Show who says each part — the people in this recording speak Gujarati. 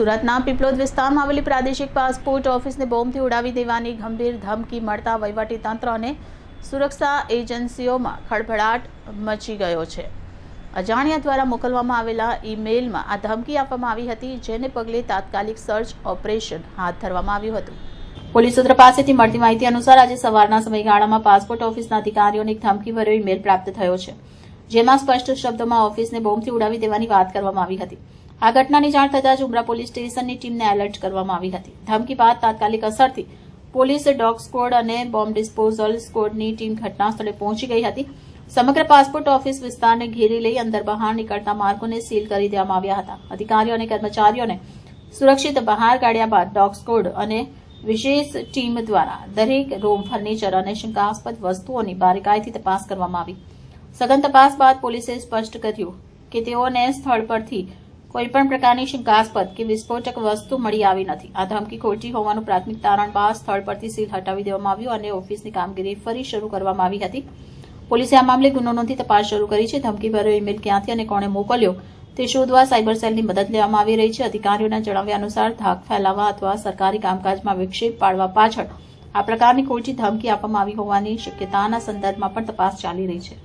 Speaker 1: સુરતના પીપલોદ વિસ્તારમાં આવેલી પ્રાદેશિક પાસપોર્ટ ઓફિસને બોમ્બથી ઉડાવી દેવાની ગંભીર ધમકી મળતા વહીવટીતંત્ર અને સુરક્ષા એજન્સીઓમાં ખળભળાટ મચી ગયો છે। અજાણ્યા દ્વારા મોકલવામાં આવેલા ઈમેલમાં આ ધમકી આપવામાં આવી હતી, જેને પગલે તાત્કાલિક સર્ચ ઓપરેશન હાથ ધરવામાં આવ્યું હતું। પોલીસ સૂત્રો પાસેથી મળતી માહિતી અનુસાર આજે સવારના સમયગાળામાં પાસપોર્ટ ઓફિસના અધિકારીઓને એક ધમકીભર્યો ઈમેલ પ્રાપ્ત થયો છે, જેમાં સ્પષ્ટ શબ્દોમાં ઓફિસને બોમ્બથી ઉડાવી દેવાની વાત કરવામાં આવી હતી। આ ઘટનાની જાણ થતાં જ ઉમરા પોલીસ સ્ટેશનની ટીમને એલર્ટ કરવામાં આવી હતી। ધમકી બાદ તાત્કાલિક અસરથી પોલીસ, ડોગ સ્ક્વોડ અને બોમ્બ ડિસ્પોઝલ સ્ક્વોડની ટીમ ઘટના સ્થળે પહોંચી ગઈ હતી। સમગ્ર પાસપોર્ટ ઓફિસ વિસ્તારને ઘેરી લઈ અંદર બહાર નીકળતા માર્ગોને સીલ કરી દેવામાં આવ્યા હતા। અધિકારીઓ અને કર્મચારીઓને સુરક્ષિત બહાર કાઢ્યા બાદ ડોગ સ્ક્વોડ અને વિશેષ ટીમ દ્વારા દરેક રૂમ, ફર્નિચર અને શંકાસ્પદ વસ્તુઓની બારીકાઈથી તપાસ કરવામાં આવી। સઘન તપાસ બાદ પોલીસે સ્પષ્ટ કર્યું કે તેઓને સ્થળ પરથી કોઈપણ પ્રકારની શંકાસ્પદ કે વિસ્ફોટક વસ્તુ મળી આવી નથી। આ ધમકી ખોટી હોવાનું પ્રાથમિક તારણ બાદ સ્થળ પરથી સીલ હટાવી દેવામાં આવ્યું અને ઓફિસની કામગીરી ફરી શરૂ કરવામાં આવી હતી। પોલીસે આ મામલે ગુનો નોંધી તપાસ શરૂ કરી છે। ધમકીભર્યો ઈમેલ ક્યાંથી અને કોણે મોકલ્યો તે શોધવા સાયબર સેલની મદદ લેવામાં આવી રહી છે। અધિકારીઓના જણાવ્યા અનુસાર ધાક ફેલાવવા અથવા સરકારી કામકાજમાં વિક્ષેપ પાડવા પાછળ આ પ્રકારની ખોટી ધમકી આપવામાં આવી હોવાની શક્યતાના સંદર્ભમાં પણ તપાસ ચાલી રહી છે।